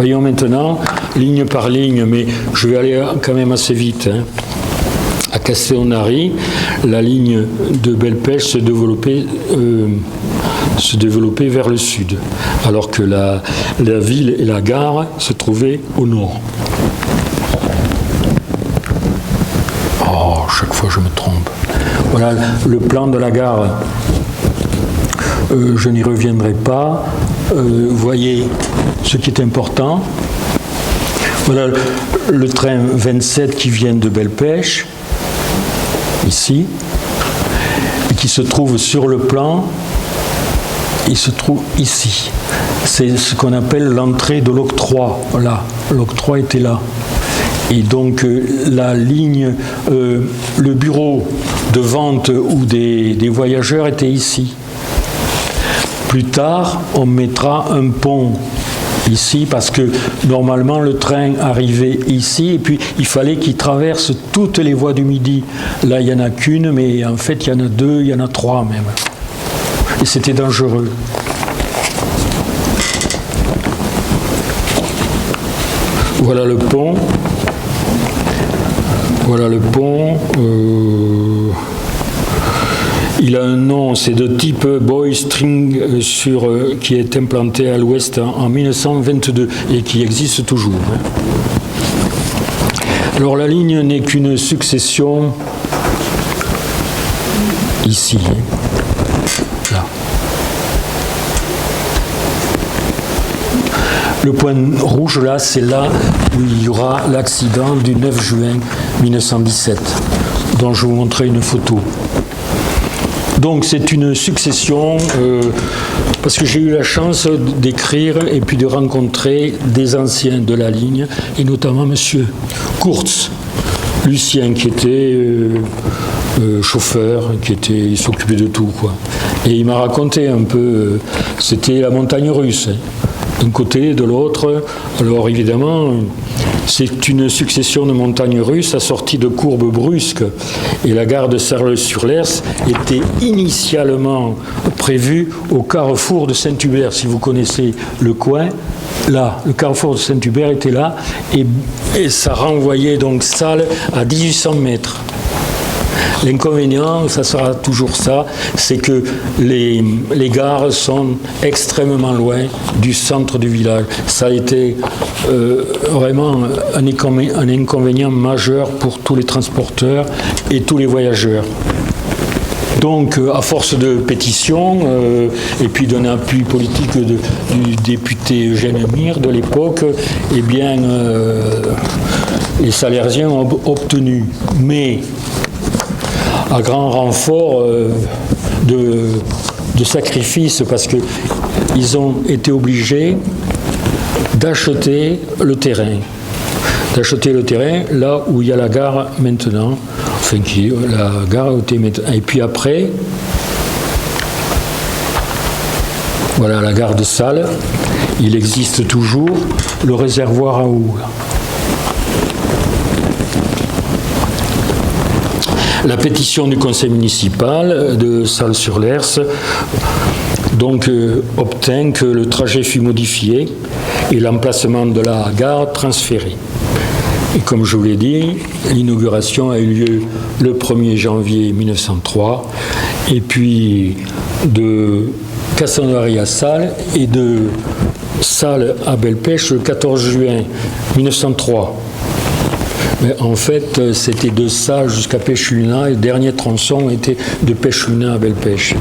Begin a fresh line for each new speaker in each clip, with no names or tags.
Voyons maintenant, ligne par ligne, mais je vais aller quand même assez vite. À Castellonari, la ligne de Belpech se développait vers le sud, alors que la ville et la gare se trouvaient au nord. Oh, chaque fois je me trompe. Voilà le plan de la gare. Je n'y reviendrai pas. Voyez ce qui est important. Voilà le train 27 qui vient de Belpech, ici, et qui se trouve sur le plan. Il se trouve ici. C'est ce qu'on appelle l'entrée de l'octroi. Voilà, l'octroi était là. Et donc la ligne, le bureau de vente ou des voyageurs était ici. Plus tard, on mettra un pont ici parce que normalement le train arrivait ici et puis il fallait qu'il traverse toutes les voies du Midi. Là, il n'y en a qu'une, mais en fait, il y en a deux, il y en a trois même. Et c'était dangereux. Voilà le pont. Voilà le pont. Il a un nom, c'est de type Boy String qui est implanté à l'ouest en 1922 et qui existe toujours. Alors la ligne n'est qu'une succession ici. Là. Le point rouge là, c'est là où il y aura l'accident du 9 juin 1917, dont je vous montrerai une photo. Donc c'est une succession, parce que j'ai eu la chance d'écrire et puis de rencontrer des anciens de la ligne, et notamment M. Kurz, Lucien, qui était chauffeur, il s'occupait de tout, quoi. Et il m'a raconté un peu, c'était la montagne russe, d'un côté et de l'autre. Alors évidemment, c'est une succession de montagnes russes assorties de courbes brusques. Et la gare de Sarles-sur-Lers était initialement prévue au carrefour de Saint-Hubert. Si vous connaissez le coin, là, le carrefour de Saint-Hubert était là. Et ça renvoyait donc Salles à 1800 mètres. L'inconvénient, ça sera toujours ça, c'est que les gares sont extrêmement loin du centre du village. Ça a été vraiment un inconvénient majeur pour tous les transporteurs et tous les voyageurs. Donc, à force de pétitions et puis d'un appui politique du député Eugène Mir de l'époque, eh bien, les Salersiens ont obtenu. Mais à grand renfort de sacrifices, parce qu'ils ont été obligés d'acheter le terrain. Là où il y a la gare maintenant, enfin la gare était maintenant. Et puis après, voilà la gare de Salles, il existe toujours le réservoir à eau. La pétition du conseil municipal de Salles-sur-Lers donc obtint que le trajet fût modifié et l'emplacement de la gare transféré. Et comme je vous l'ai dit, l'inauguration a eu lieu le 1er janvier 1903 et puis de Castellonari à Salles et de Salles à Belpech le 14 juin 1903. Mais en fait, c'était de ça jusqu'à Pechluna, et le dernier tronçon était de Pechluna à Belpech.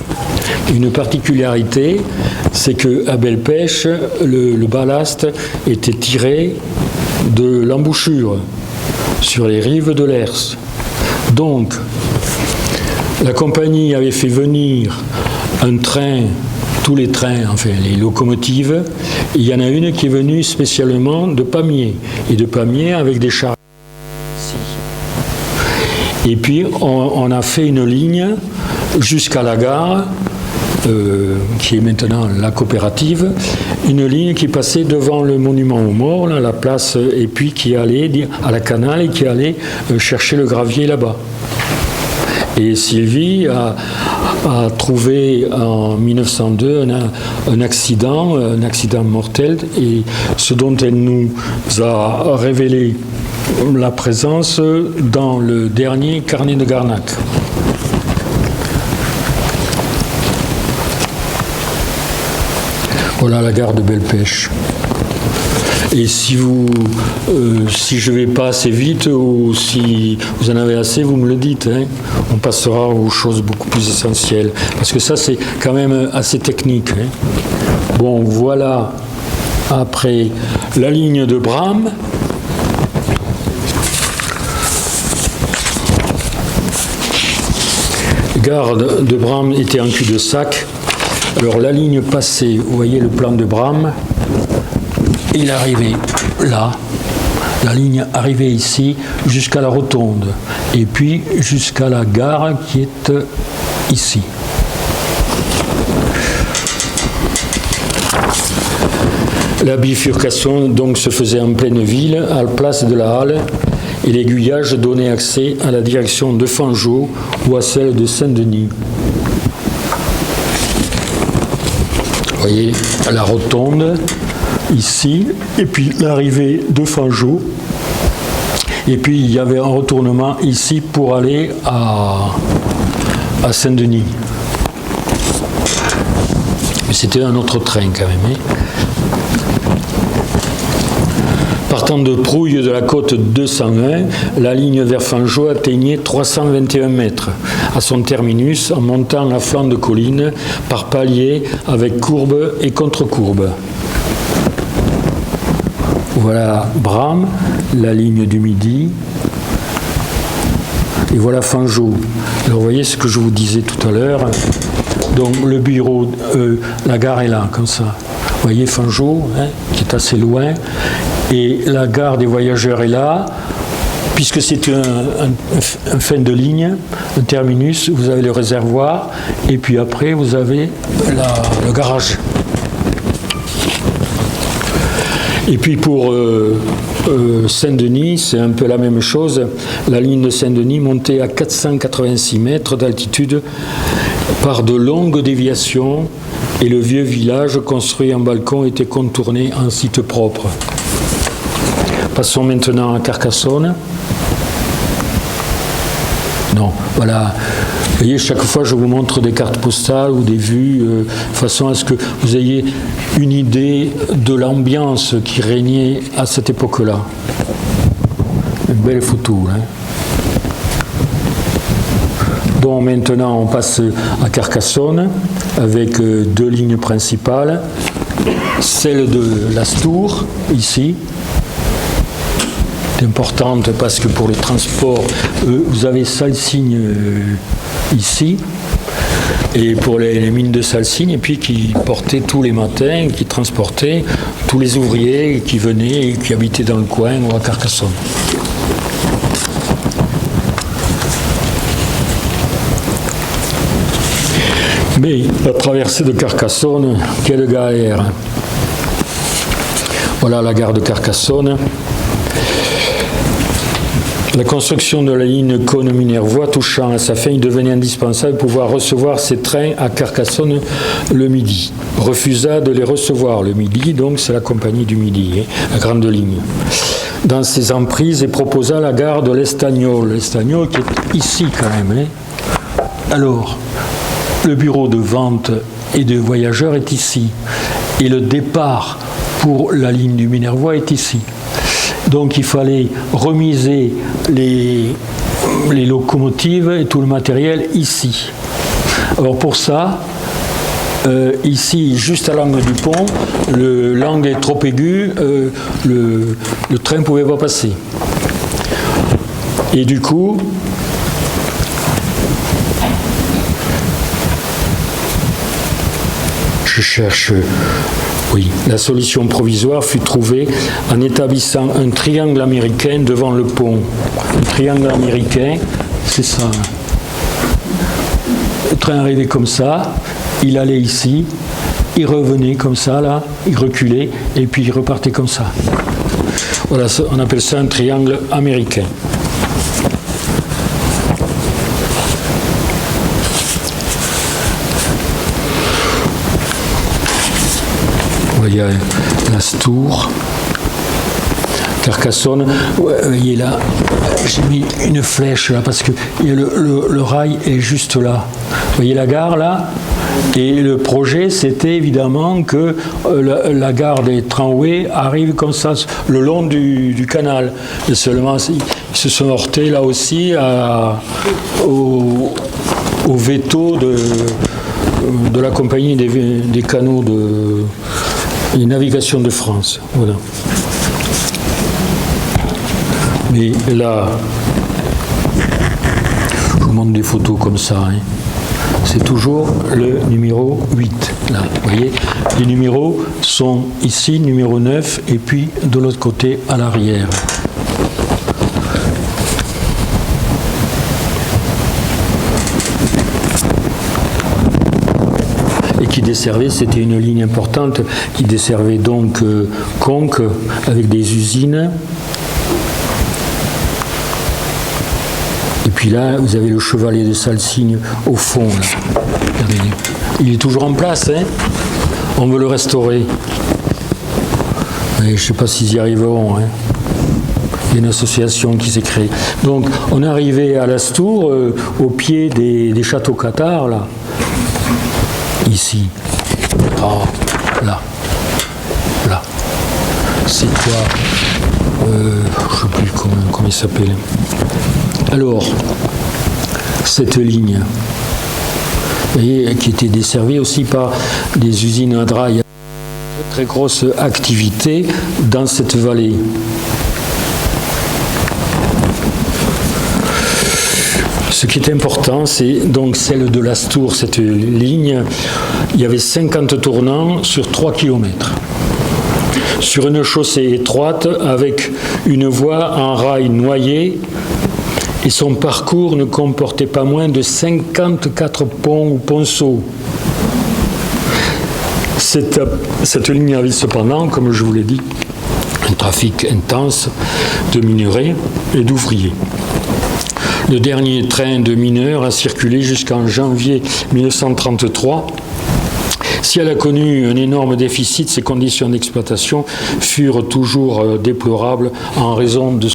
Une particularité, c'est qu'à Belpech, le ballast était tiré de l'embouchure sur les rives de l'Ers. Donc, la compagnie avait fait venir un train, tous les trains, enfin les locomotives. Il y en a une qui est venue spécialement de Pamiers, et de Pamiers avec des chars. Et puis on a fait une ligne jusqu'à la gare, qui est maintenant la coopérative, une ligne qui passait devant le monument aux morts, là, la place, et puis qui allait à la canal et qui allait chercher le gravier là-bas. Et Sylvie a trouvé en 1902 un accident mortel, et ce dont elle nous a révélé la présence dans le dernier carnet de Garnac. Voilà la gare de Belle-Pêche. Et si je ne vais pas assez vite ou si vous en avez assez, vous me le dites. Hein. On passera aux choses beaucoup plus essentielles. Parce que ça, c'est quand même assez technique. Hein. Bon, voilà après la ligne de Bram. Gare de Bram était en cul-de-sac. Alors la ligne passée, vous voyez le plan de Bram. Il arrivait là, la ligne arrivait ici jusqu'à la rotonde et puis jusqu'à la gare qui est ici. La bifurcation donc se faisait en pleine ville, à la place de la Halle, et l'aiguillage donnait accès à la direction de Fangeau ou à celle de Saint-Denis. Vous voyez la rotonde ici, et puis l'arrivée de Fangeau, et puis il y avait un retournement ici pour aller à Saint-Denis. Mais c'était un autre train quand même. Hein. Partant de Prouille de la côte 201, la ligne vers Fangeau atteignait 321 mètres à son terminus en montant à flanc de colline par paliers avec courbe et contre-courbe. Voilà Bram, la ligne du Midi, et voilà Fangeau. Alors vous voyez ce que je vous disais tout à l'heure. Donc le bureau, la gare est là, comme ça. Vous voyez Fangeau, hein, qui est assez loin, et la gare des voyageurs est là. Puisque c'est un fin de ligne, un terminus, vous avez le réservoir, et puis après vous avez le garage. Et puis pour Saint-Denis, c'est un peu la même chose. La ligne de Saint-Denis montait à 486 mètres d'altitude par de longues déviations, et le vieux village construit en balcon était contourné en site propre. Passons maintenant à Carcassonne. Non, voilà. Vous voyez, chaque fois, je vous montre des cartes postales ou des vues, de façon à ce que vous ayez une idée de l'ambiance qui régnait à cette époque-là. Une belle photo, hein. Donc maintenant, on passe à Carcassonne avec deux lignes principales. Celle de l'Astour, ici. Importante parce que pour les transports, vous avez Salsigne ici, et pour les mines de Salsigne, et puis qui portaient tous les matins, qui transportaient tous les ouvriers qui venaient et qui habitaient dans le coin ou à Carcassonne. Mais la traversée de Carcassonne, quelle galère! Voilà la gare de Carcassonne. La construction de la ligne Cône-Minervois touchant à sa fin, il devenait indispensable de pouvoir recevoir ces trains à Carcassonne le midi. Refusa de les recevoir le midi, donc c'est la compagnie du midi, hein, la grande ligne. Dans ses emprises, et proposa la gare de l'Estagnol. L'Estagnol qui est ici quand même. Hein. Alors, le bureau de vente et de voyageurs est ici. Et le départ pour la ligne du Minervois est ici. Donc il fallait remiser les locomotives et tout le matériel ici. Alors pour ça, ici, juste à l'angle du pont, l'angle est trop aigu, le train ne pouvait pas passer. Et du coup, je cherche... Oui, la solution provisoire fut trouvée en établissant un triangle américain devant le pont. Un triangle américain, c'est ça. Le train arrivait comme ça, il allait ici, il revenait comme ça, là, il reculait, et puis il repartait comme ça. Voilà, on appelle ça un triangle américain. Il y a l'Astour, Carcassonne. Vous voyez là, j'ai mis une flèche là parce que le rail est juste là. Vous voyez la gare là? Et le projet, c'était évidemment que la gare des tramways arrive comme ça, le long du canal. Et seulement, ils se sont heurtés là aussi au veto de la compagnie des canaux de navigation de France. Voilà. Mais là, je vous montre des photos comme ça. Hein. C'est toujours le numéro 8. Là, vous voyez, les numéros sont ici, numéro 9, et puis de l'autre côté, à l'arrière. Et qui desservait, c'était une ligne importante, qui desservait donc Conques avec des usines. Et puis là, vous avez le chevalet de Salsigne au fond. Là. Il est toujours en place, hein. On veut le restaurer. Mais je ne sais pas s'ils y arriveront. Hein. Il y a une association qui s'est créée. Donc, on est arrivé à l'Astour, au pied des châteaux cathares, là. Ici. Oh, là. Là. C'est quoi je ne sais plus comment il s'appelle. Alors, cette ligne, vous voyez, qui était desservie aussi par des usines à draps, il y a une très grosse activité dans cette vallée. Ce qui est important, c'est donc celle de l'Astour, cette ligne. Il y avait 50 tournants sur 3 km. Sur une chaussée étroite avec une voie en rail noyé, et son parcours ne comportait pas moins de 54 ponts ou ponceaux. Cette ligne avait cependant, comme je vous l'ai dit, un trafic intense de minerais et d'ouvriers. Le dernier train de mineurs a circulé jusqu'en janvier 1933. Si elle a connu un énorme déficit, ses conditions d'exploitation furent toujours déplorables en raison de...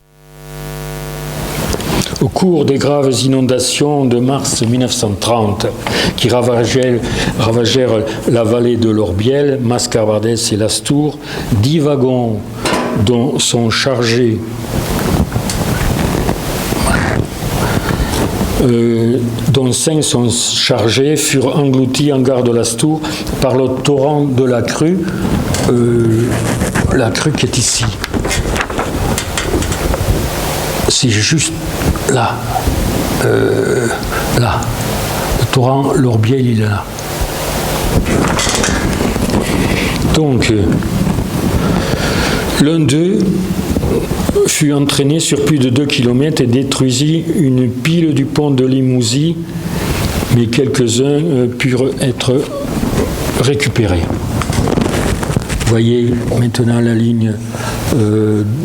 Au cours des graves inondations de mars 1930 qui ravagèrent la vallée de l'Orbiel, Mascarbadès et l'Astour, 10 wagons dont 5 sont chargés furent engloutis en gare de l'Astour par le torrent de la crue qui est ici. C'est juste là. Là. Le torrent, l'Orbiel, il est là. Donc, l'un d'eux fut entraîné sur plus de 2 km et détruisit une pile du pont de Limousin, mais quelques-uns purent être récupérés. Vous voyez maintenant la ligne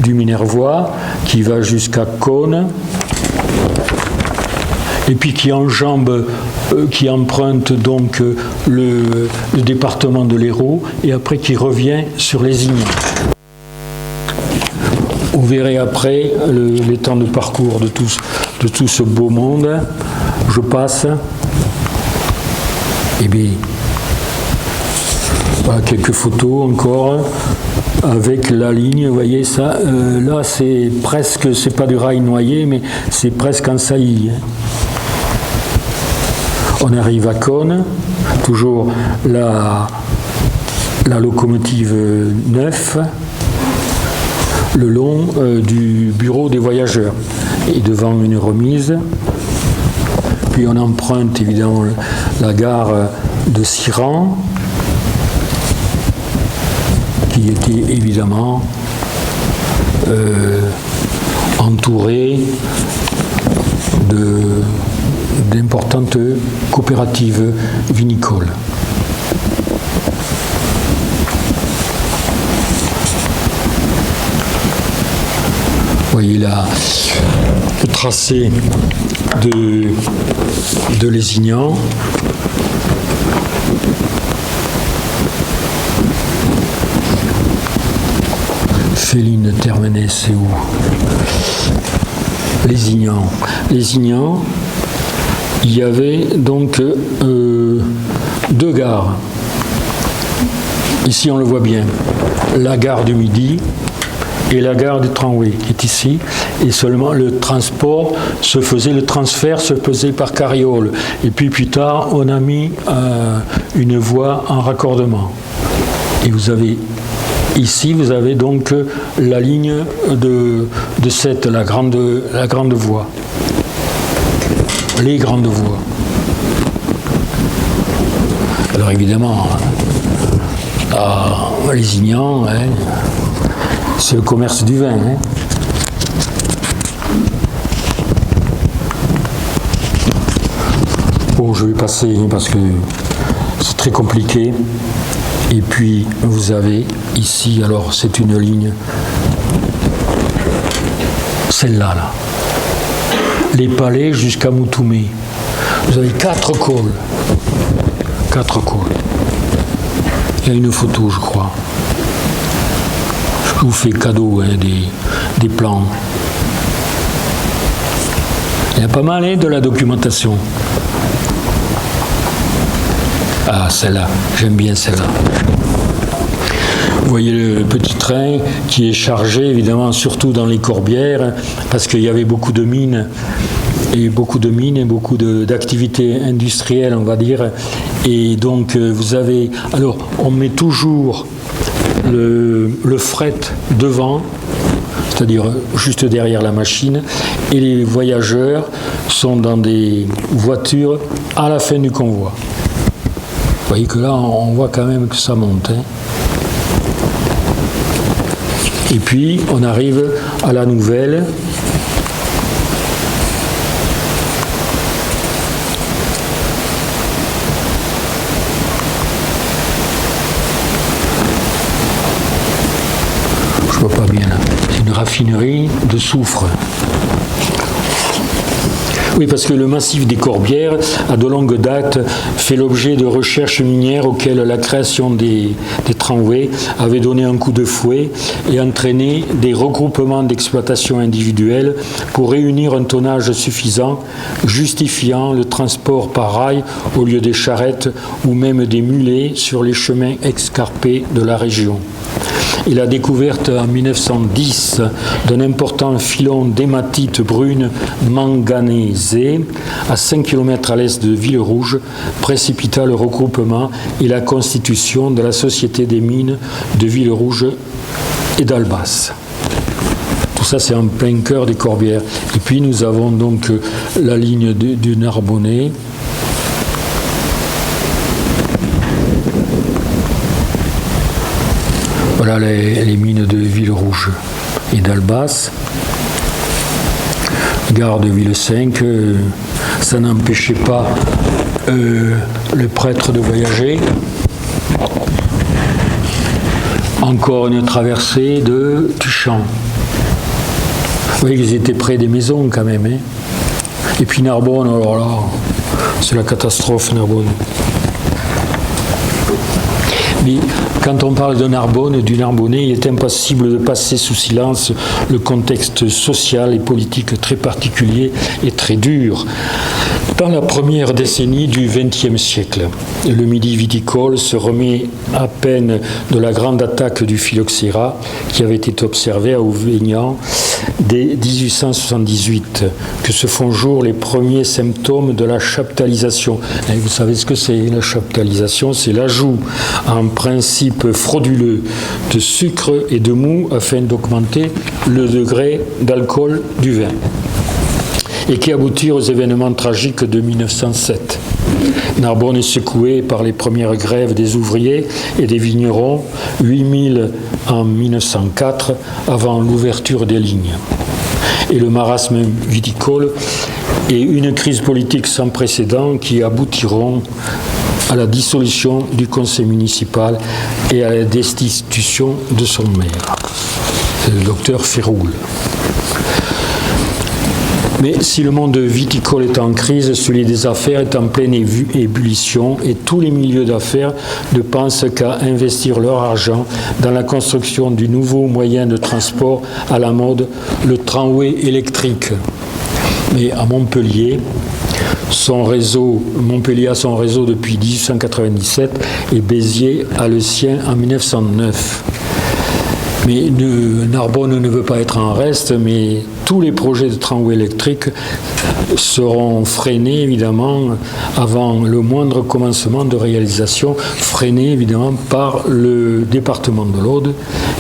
du Minervois qui va jusqu'à Caunes et puis qui enjambe, qui emprunte donc le département de l'Hérault et après qui revient sur Lézignan. Vous verrez après les temps de parcours de tout ce beau monde. Je passe. Et bien, voilà, quelques photos encore avec la ligne. Vous voyez ça. Là, c'est presque, c'est pas du rail noyé, mais c'est presque en saillie. On arrive à Caunes, toujours la locomotive 9. Le long du bureau des voyageurs et devant une remise. Puis on emprunte évidemment la gare de Siran qui était évidemment entourée d'importantes coopératives vinicoles. Vous voyez là le tracé de Féline Termenet, c'est où? Lézignan. Lézignan, il y avait donc deux gares. Ici, on le voit bien. La gare du Midi et la gare du tramway qui est ici. Et seulement le transfert se faisait par carriole. Et puis plus tard, on a mis une voie en raccordement. Et vous avez ici, vous avez donc la ligne de 7, la grande voie. Les grandes voies. Alors évidemment, à Lézignan, hein, c'est le commerce du vin. Hein. Bon, je vais passer parce que c'est très compliqué. Et puis, vous avez ici, alors c'est une ligne, celle-là, là. Les Palais jusqu'à Moutoumé. Vous avez 4 cols. 4 cols. Il y a une photo, je crois. Je vous fais cadeau hein, des plans. Il y a pas mal hein, de la documentation. Ah, celle-là, j'aime bien celle-là. Vous voyez le petit train qui est chargé, évidemment, surtout dans les Corbières, parce qu'il y avait beaucoup de mines et beaucoup d'activités industrielles, on va dire. Et donc, vous avez... Alors, on met toujours le fret devant, c'est-à-dire juste derrière la machine, et les voyageurs sont dans des voitures à la fin du convoi. Vous voyez que là, on voit quand même que ça monte. Hein. Et puis, on arrive à la nouvelle. Je vois pas bien là. C'est une raffinerie de soufre. Oui, parce que le massif des Corbières, à de longue date, fait l'objet de recherches minières auxquelles la création des tramways avait donné un coup de fouet et entraîné des regroupements d'exploitations individuelles pour réunir un tonnage suffisant, justifiant le transport par rail au lieu des charrettes ou même des mulets sur les chemins escarpés de la région. Et la découverte en 1910 d'un important filon d'hématite brune manganésée à 5 km à l'est de Villerouge précipita le regroupement et la constitution de la Société des mines de Villerouge et d'Albas. Tout ça, c'est en plein cœur des Corbières. Et puis, nous avons donc la ligne du Narbonnais. Voilà les mines de Villerouge et d'Albas. Gare de Ville-5, ça n'empêchait pas le prêtre de voyager. Encore une traversée de Tuchan. Vous voyez qu'ils étaient près des maisons quand même. Hein. Et puis Narbonne, alors là, c'est la catastrophe Narbonne. Mais quand on parle de Narbonne et du Narbonnais, il est impossible de passer sous silence le contexte social et politique très particulier et très dur. Dans la première décennie du XXe siècle, le Midi viticole se remet à peine de la grande attaque du phylloxéra qui avait été observée à Auvignan dès 1878, que se font jour les premiers symptômes de la chaptalisation. Et vous savez ce que c'est la chaptalisation? C'est l'ajout en principe frauduleux de sucre et de mou afin d'augmenter le degré d'alcool du vin, et qui aboutit aux événements tragiques de 1907. Narbonne est secoué par les premières grèves des ouvriers et des vignerons, 8000 en 1904, avant l'ouverture des lignes. Et le marasme viticole et une crise politique sans précédent qui aboutiront à la dissolution du conseil municipal et à la destitution de son maire. C'est le docteur Féroul. Mais si le monde viticole est en crise, celui des affaires est en pleine ébullition et tous les milieux d'affaires ne pensent qu'à investir leur argent dans la construction du nouveau moyen de transport à la mode, le tramway électrique. Mais à Montpellier, Montpellier a son réseau depuis 1897 et Béziers a le sien en 1909. Mais Narbonne ne veut pas être en reste, mais tous les projets de tramway électrique seront freinés évidemment avant le moindre commencement de réalisation, freinés évidemment par le département de l'Aude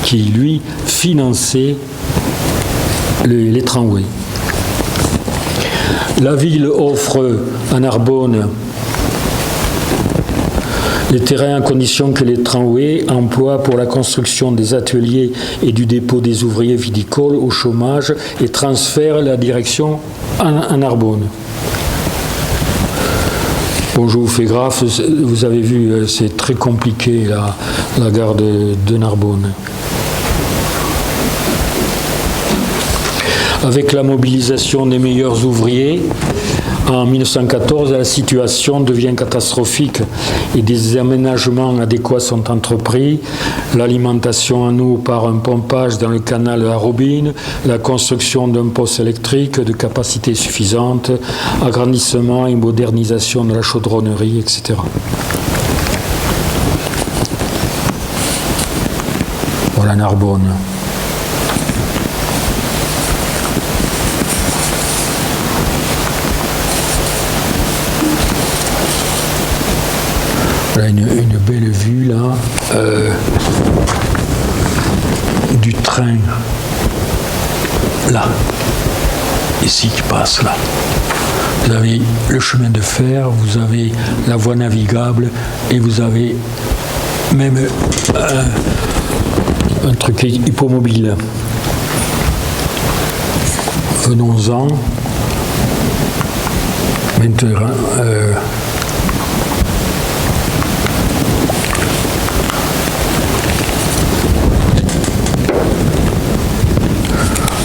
qui lui finançait les tramways. La ville offre à Narbonne les terrains à condition que les tramways emploient pour la construction des ateliers et du dépôt des ouvriers viticoles au chômage et transfèrent la direction à Narbonne. Bon, je vous fais graphe, vous avez vu, c'est très compliqué la gare de Narbonne. Avec la mobilisation des meilleurs ouvriers, en 1914, la situation devient catastrophique et des aménagements adéquats sont entrepris. L'alimentation en eau par un pompage dans le canal à Robine, la construction d'un poste électrique de capacité suffisante, agrandissement et modernisation de la chaudronnerie, etc. Voilà Narbonne. Une belle vue là du train là, ici qui passe là. Vous avez le chemin de fer, vous avez la voie navigable et vous avez même un truc hippomobile. Venons-en maintenant.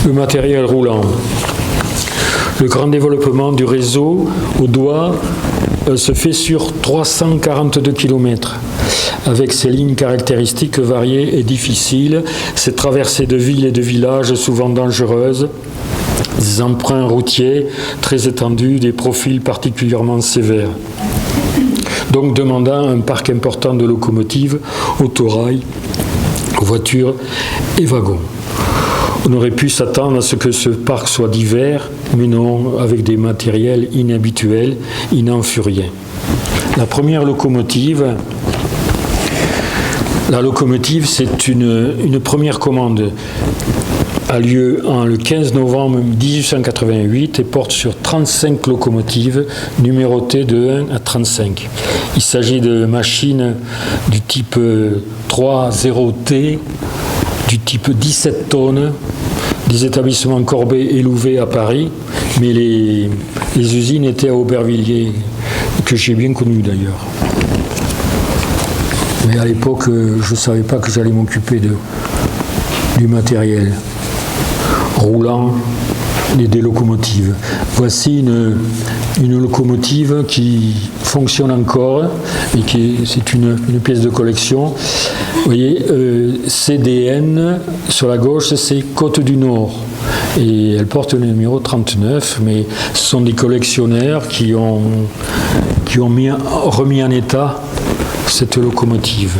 Le matériel roulant. Le grand développement du réseau audois se fait sur 342 km, avec ses lignes caractéristiques variées et difficiles, ses traversées de villes et de villages souvent dangereuses, des emprunts routiers très étendus, des profils particulièrement sévères. Donc demandant un parc important de locomotives, autorails, voitures et wagons. On aurait pu s'attendre à ce que ce parc soit divers, mais non, avec des matériels inhabituels, il n'en fut rien. La première locomotive, c'est une première commande, a lieu le 15 novembre 1888 et porte sur 35 locomotives numérotées de 1 à 35. Il s'agit de machines du type 3.0T, du type 17 tonnes, des établissements Corbet et Louvet à Paris, mais les usines étaient à Aubervilliers, que j'ai bien connu d'ailleurs. Mais à l'époque, je ne savais pas que j'allais m'occuper du matériel roulant et des locomotives. Voici une locomotive qui fonctionne encore, et c'est une pièce de collection. Vous voyez, CDN, sur la gauche, c'est Côte du Nord. Et elle porte le numéro 39, mais ce sont des collectionneurs qui ont remis en état cette locomotive,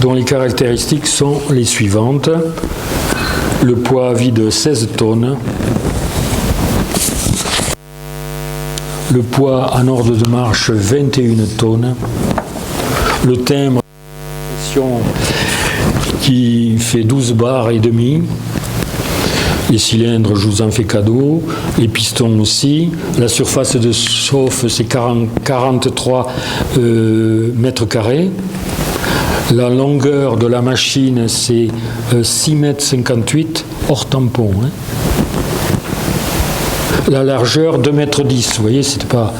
dont les caractéristiques sont les suivantes. Le poids à vide 16 tonnes. Le poids en ordre de marche 21 tonnes. Le timbre qui fait 12 bars et demi. Les cylindres, je vous en fais cadeau. Les pistons aussi. La surface de chauffe, c'est 43 mètres carrés. La longueur de la machine, c'est 6,58 m hors tampon. Hein. La largeur, 2,10 m. Vous voyez, ce n'était pas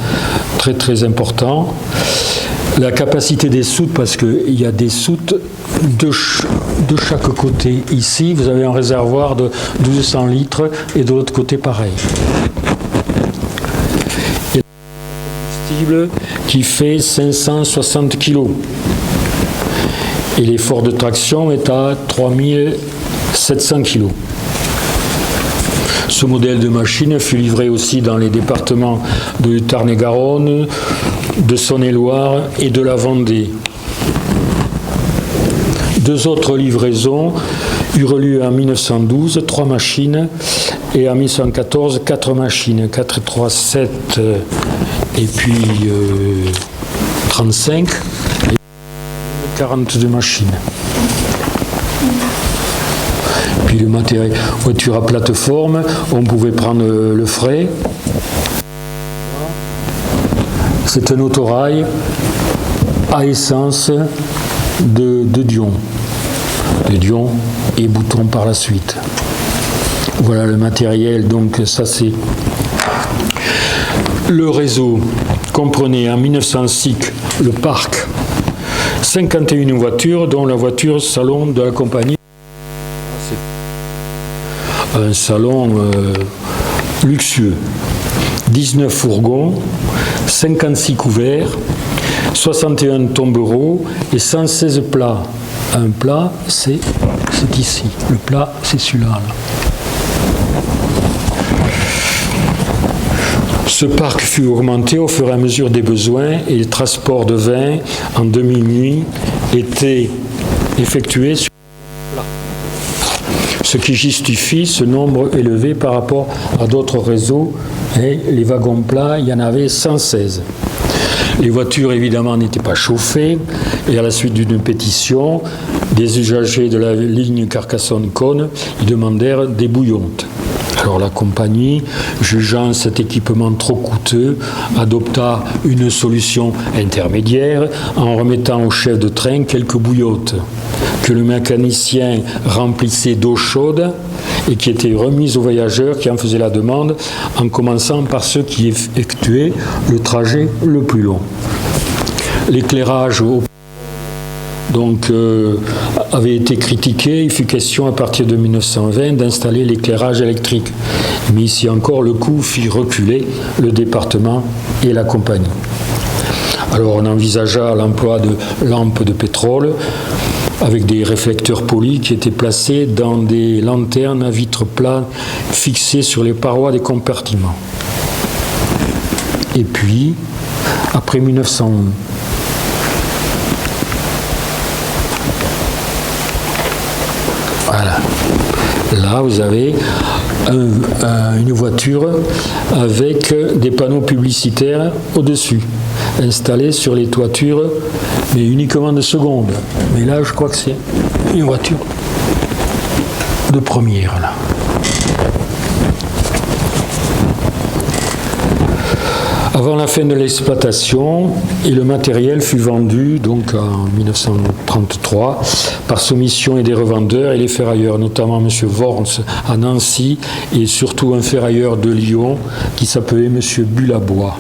très très important. La capacité des soutes, parce qu'il y a des soutes de chaque côté. Ici, vous avez un réservoir de 1200 litres et de l'autre côté, pareil. possible qui fait 560 kg. Et l'effort de traction est à 3700 kg. Ce modèle de machine fut livré aussi dans les départements de Tarn-et-Garonne, de Saône-et-Loire et de la Vendée. 2 autres livraisons eurent lieu en 1912, 3 machines, et en 1914, 4 machines, 4, 3, 7, et puis 35, et 42 machines. Puis le matériel, voiture à plateforme, on pouvait prendre le frais. C'est un autorail à essence de Dion. De Dion et Bouton par la suite. Voilà le matériel, donc ça c'est... Le réseau comprenait en 1906 le parc 51 voitures, dont la voiture salon de la compagnie. Un salon luxueux. 19 fourgons, 56 couverts, 61 tombereaux et 116 plats. Un plat, c'est ici. Le plat, c'est celui-là. Là. Ce parc fut augmenté au fur et à mesure des besoins et le transport de vin en demi-nuit était effectué sur le plat. Ce qui justifie ce nombre élevé par rapport à d'autres réseaux. Et les wagons plats, il y en avait 116. Les voitures, évidemment, n'étaient pas chauffées. Et à la suite d'une pétition, des usagers de la ligne Carcassonne-Cône demandèrent des bouillantes. Alors la compagnie, jugeant cet équipement trop coûteux, adopta une solution intermédiaire en remettant au chef de train quelques bouillottes que le mécanicien remplissait d'eau chaude et qui étaient remises aux voyageurs qui en faisaient la demande, en commençant par ceux qui effectuaient le trajet le plus long. L'éclairage avait été critiqué. Il fut question à partir de 1920 d'installer l'éclairage électrique. Mais ici encore, le coût fit reculer le département et la compagnie. Alors on envisagea l'emploi de lampes de pétrole avec des réflecteurs polis qui étaient placés dans des lanternes à vitres plates fixées sur les parois des compartiments. Et puis, après 1901, voilà. Là, vous avez une voiture avec des panneaux publicitaires au-dessus, installés sur les toitures, mais uniquement de seconde. Mais là, je crois que c'est une voiture de première, là. Avant la fin de l'exploitation, et le matériel fut vendu donc en 1933 par Soumission et des revendeurs et les ferrailleurs, notamment M. Worms à Nancy et surtout un ferrailleur de Lyon qui s'appelait M. Bullabois.